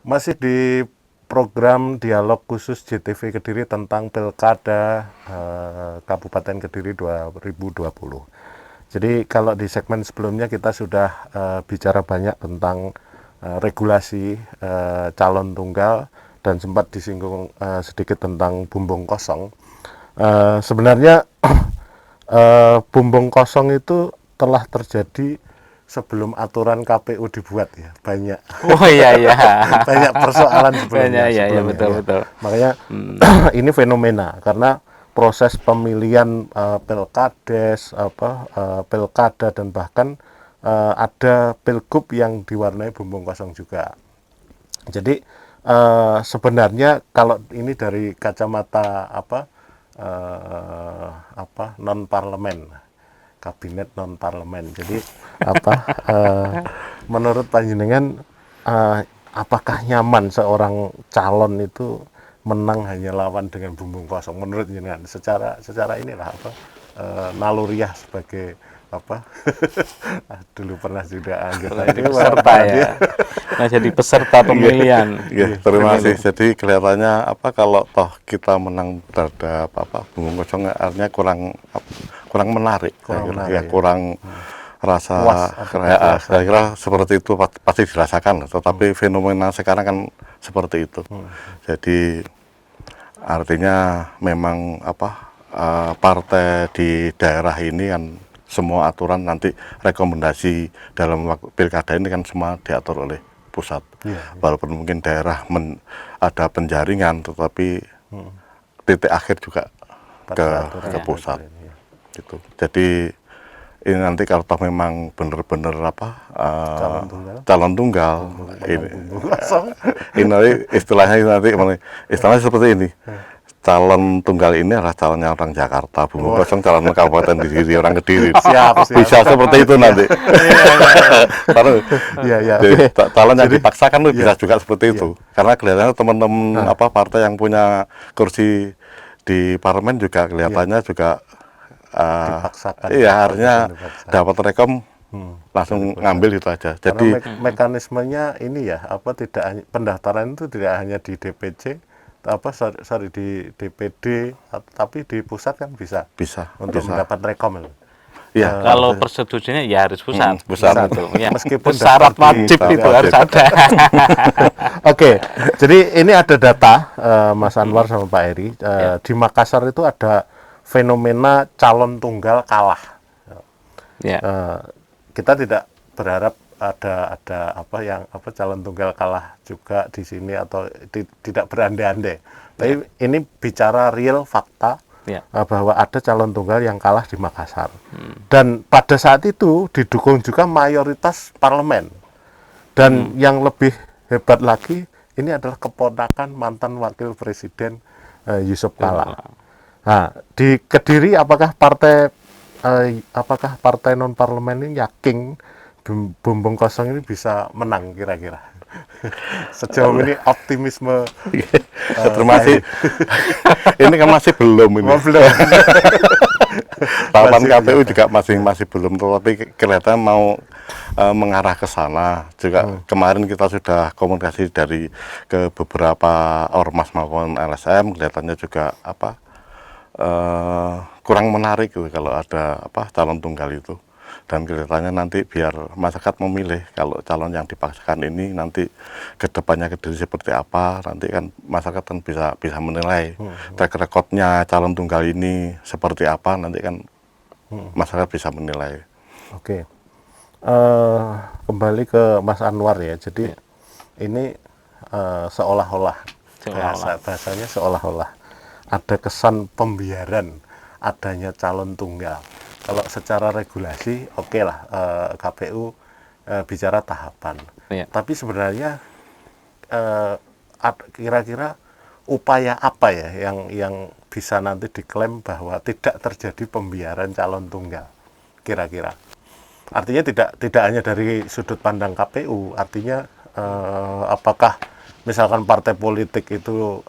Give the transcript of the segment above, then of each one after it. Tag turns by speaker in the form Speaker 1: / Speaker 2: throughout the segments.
Speaker 1: Masih di program dialog khusus JTV Kediri tentang Pilkada Kabupaten Kediri 2020. Jadi kalau di segmen sebelumnya kita sudah bicara banyak tentang regulasi calon tunggal dan sempat disinggung sedikit tentang bumbung kosong. Sebenarnya bumbung kosong itu telah terjadi sebelum aturan KPU dibuat ya, banyak.
Speaker 2: Oh iya iya.
Speaker 1: Banyak persoalan sebelumnya.
Speaker 2: Iya betul betul.
Speaker 1: Makanya ini fenomena karena proses pemilihan pilkades, pilkada dan bahkan ada pilgub yang diwarnai bumbung kosong juga. Jadi sebenarnya kalau ini dari kacamata non parlemen, kabinet non parlemen. Jadi menurut panjenengan apakah nyaman seorang calon itu menang hanya lawan dengan bumbung kosong? Menurut jenengan secara inilah naluriah sebagai dulu pernah juga anggota
Speaker 2: Jadi peserta ya. Nah, jadi peserta pemilihan.
Speaker 3: Ya, terima kasih. Jadi kelihatannya kalau toh kita menang terhadap bumbung kosong artinya kurang menarik, kurang rasa saya kira seperti itu pasti dirasakan, tetapi fenomena sekarang kan seperti itu. Jadi artinya memang partai di daerah ini kan semua aturan nanti rekomendasi dalam pilkada ini kan semua diatur oleh pusat. Walaupun mungkin daerah ada penjaringan, tetapi titik akhir juga ke pusat. Gitu. Jadi ini nanti kalau toh memang benar-benar calon tunggal ini istilahnya seperti ini. Calon tunggal ini adalah calonnya orang Jakarta, bumbung kosong calon kabupaten Kediri, orang Kediri.
Speaker 1: Siap.
Speaker 3: Bisa seperti itu nanti. Calon yang dipaksakan itu bisa juga seperti itu. Karena kelihatannya teman-teman partai yang punya kursi di parlemen juga kelihatannya juga
Speaker 1: dipaksakan.
Speaker 3: Iya, artinya dapat rekom langsung ngambil itu aja. Jadi
Speaker 1: mekanismenya ini ya, tidak pendaftaran itu tidak hanya di DPC, di DPD, tapi di pusat kan bisa untuk mendapat rekom.
Speaker 2: Ya, kalau persetujuannya ya harus pusat.
Speaker 3: Itu.
Speaker 2: Ya.
Speaker 1: Meskipun
Speaker 2: syarat wajib itu harus ada.
Speaker 1: Oke, jadi ini ada data Mas Anwar sama Pak Eri. Di Makassar itu ada fenomena calon tunggal kalah. Kita tidak berharap ada calon tunggal kalah juga di sini atau tidak berandai-andai. Tapi ini bicara real fakta bahwa ada calon tunggal yang kalah di Makassar. Dan pada saat itu didukung juga mayoritas parlemen. Dan yang lebih hebat lagi ini adalah keponakan mantan wakil presiden Yusuf Kala. Nah, di Kediri apakah partai non parlemen ini yakin bumbung kosong ini bisa menang kira-kira? Sejauh ini optimisme
Speaker 3: masih ini kan masih belum ini. Tahapan KPU juga masih belum, tetapi kelihatan mau mengarah ke sana. Juga kemarin kita sudah komunikasi ke beberapa ormas maupun LSM, kelihatannya juga kurang menarik gitu kalau ada calon tunggal itu. Dan kelihatannya nanti biar masyarakat memilih kalau calon yang dipaksakan ini nanti kedepannya Kediri seperti apa, nanti kan masyarakat kan bisa menilai track recordnya calon tunggal ini seperti apa, nanti kan masyarakat bisa menilai.
Speaker 1: Oke, kembali ke Mas Anwar ya. Jadi ini seolah-olah bahasanya seolah-olah ada kesan pembiaran adanya calon tunggal. Kalau secara regulasi oke lah, KPU bicara tahapan. Tapi sebenarnya kira-kira upaya apa ya yang bisa nanti diklaim bahwa tidak terjadi pembiaran calon tunggal kira-kira? Artinya tidak hanya dari sudut pandang KPU, artinya apakah misalkan partai politik itu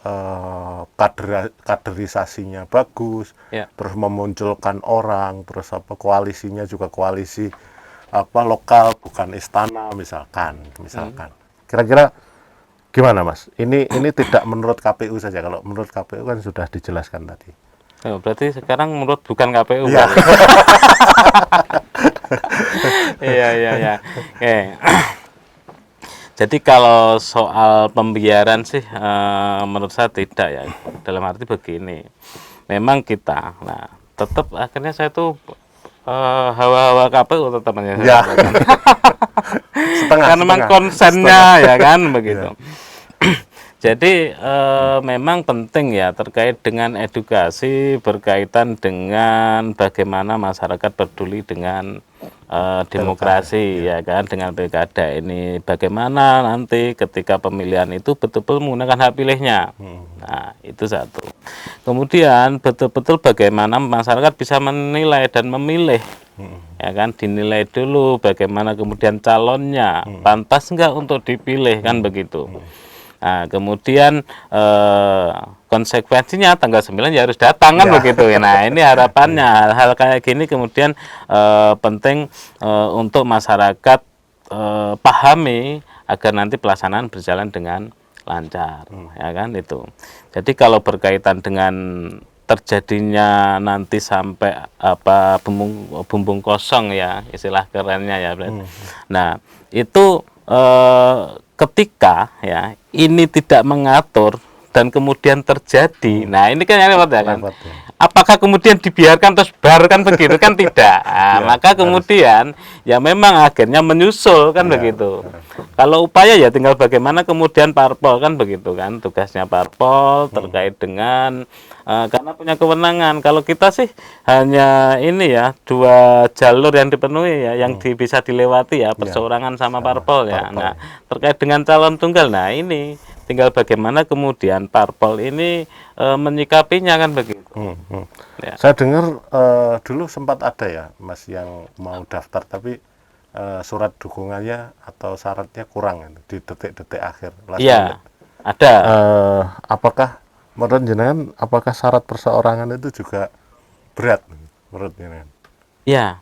Speaker 1: kaderisasinya bagus, terus memunculkan orang, terus koalisinya juga koalisi lokal bukan istana misalkan. Kira-kira Gimana Mas? Ini tidak menurut KPU saja. Kalau menurut KPU kan sudah dijelaskan tadi.
Speaker 2: Oh, berarti sekarang menurut bukan KPU.
Speaker 1: Iya.
Speaker 2: Iya. Oke. Jadi kalau soal pembiaran sih menurut saya tidak ya. Dalam arti begini, memang kita, nah tetap akhirnya saya tuh hawa-hawa KPU tetap aja.
Speaker 1: Ya.
Speaker 2: Karena memang konsennya ya kan begitu. Jadi memang penting ya terkait dengan edukasi berkaitan dengan bagaimana masyarakat peduli dengan demokrasi ya kan, dengan pilkada ini, bagaimana nanti ketika pemilihan itu betul-betul menggunakan hak pilihnya. Nah itu satu. Kemudian betul-betul bagaimana masyarakat bisa menilai dan memilih. Ya kan, dinilai dulu bagaimana kemudian calonnya pantas enggak untuk dipilih kan begitu. Nah, kemudian konsekuensinya tanggal 9 ya harus datang kan begitu ya. Nah, ini harapannya hal-hal kayak gini kemudian penting untuk masyarakat pahami agar nanti pelaksanaan berjalan dengan lancar ya kan itu. Jadi kalau berkaitan dengan terjadinya nanti sampai apa bumbung kosong ya istilah kerennya ya. Nah, itu ketika ya ini tidak mengatur dan kemudian terjadi. Nah, ini kan yang repot ya kan. Apakah kemudian dibiarkan terus bar kan begitu kan tidak. Nah, maka kemudian ya memang akhirnya menyusul kan begitu. Kalau upaya ya tinggal bagaimana kemudian parpol kan begitu kan, tugasnya parpol terkait dengan karena punya kewenangan. Kalau kita sih hanya ini ya 2 jalur yang dipenuhi ya, yang bisa dilewati ya, perseorangan sama parpol ya. Nah, terkait dengan calon tunggal, nah ini tinggal bagaimana kemudian parpol ini menyikapinya kan begitu.
Speaker 1: Ya. Saya dengar dulu sempat ada ya Mas yang mau daftar tapi surat dukungannya atau syaratnya kurang di detik-detik akhir.
Speaker 2: Iya, ada.
Speaker 1: Apakah menurut jenengan apakah syarat perseorangan itu juga berat menurut jenengan?
Speaker 2: Ya,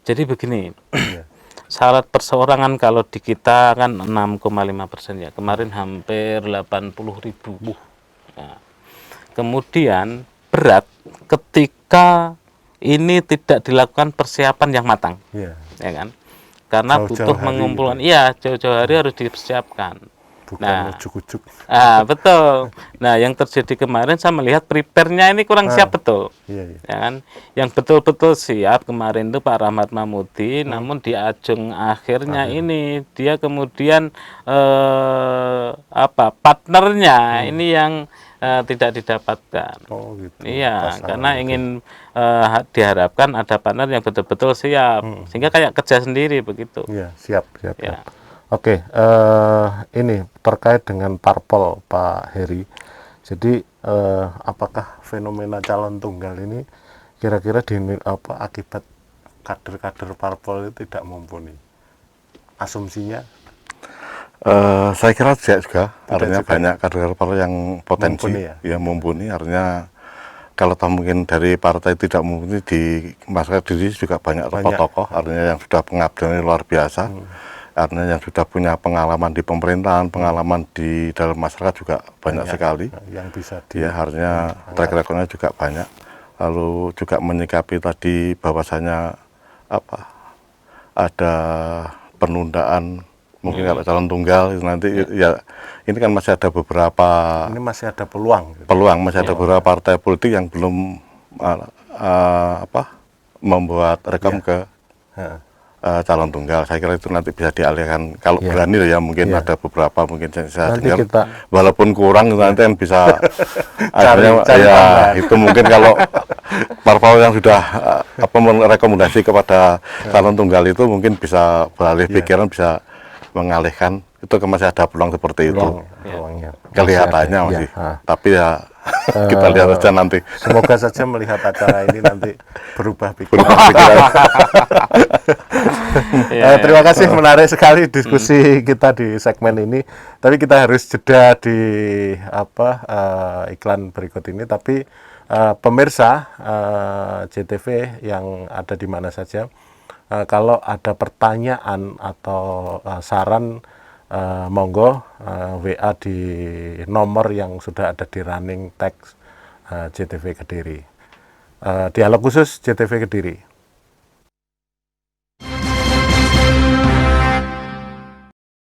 Speaker 2: jadi begini. Syarat perseorangan kalau di kita kan 6,5% ya. Kemarin hampir 80.000. Nah, kemudian berat ketika ini tidak dilakukan persiapan yang matang. Ya kan? Karena butuh mengumpulkan, iya jauh-jauh hari harus dipersiapkan.
Speaker 1: Bukan ujuk-ujuk.
Speaker 2: Betul. Nah, yang terjadi kemarin saya melihat prepare-nya ini kurang siap betul. Ya kan? Yang betul-betul siap kemarin itu Pak Rahmat Mahmudi, namun di ajang akhirnya ini dia kemudian partnernya ini yang tidak didapatkan. Oh, gitu. Iya, karena ingin diharapkan ada partner yang betul-betul siap, sehingga kayak kerja sendiri begitu.
Speaker 1: Iya, siap. Ya. Oke, ini terkait dengan parpol Pak Heri. Jadi apakah fenomena calon tunggal ini kira-kira akibat kader-kader parpol itu tidak mumpuni? Asumsinya?
Speaker 3: Saya kira juga artinya banyak kader parpol yang potensi mumpuni, artinya kalau mungkin dari partai tidak mumpuni di masyarakat diri juga banyak tokoh-tokoh artinya yang sudah pengabdian luar biasa. Artinya yang sudah punya pengalaman di pemerintahan, pengalaman di dalam masyarakat juga banyak sekali.
Speaker 1: Yang bisa
Speaker 3: artinya track record-nya juga banyak. Lalu juga menyikapi tadi bahwasanya ada penundaan mungkin kalau calon tunggal itu nanti ya ini kan masih ada beberapa.
Speaker 1: Ini masih ada peluang.
Speaker 3: Masih ada beberapa partai politik yang belum membuat rekam ke calon tunggal. Saya kira itu nanti bisa dialihkan kalau berani ya mungkin ada beberapa mungkin saya dengar walaupun kurang nanti kan bisa akhirnya itu mungkin kalau parpol yang sudah merekomendasi kepada calon tunggal itu mungkin bisa beralih pikiran, bisa mengalihkan itu masih ada peluang seperti itu. Kelihatannya masih. Tapi ya kita lihat saja nanti.
Speaker 1: Semoga saja melihat acara ini nanti berubah pikiran. Terima kasih, menarik sekali diskusi kita di segmen ini. Tapi kita harus jeda di iklan berikut ini. Tapi pemirsa JTV yang ada di mana saja, kalau ada pertanyaan atau saran monggo WA di nomor yang sudah ada di running text JTV Kediri. Dialog khusus JTV Kediri.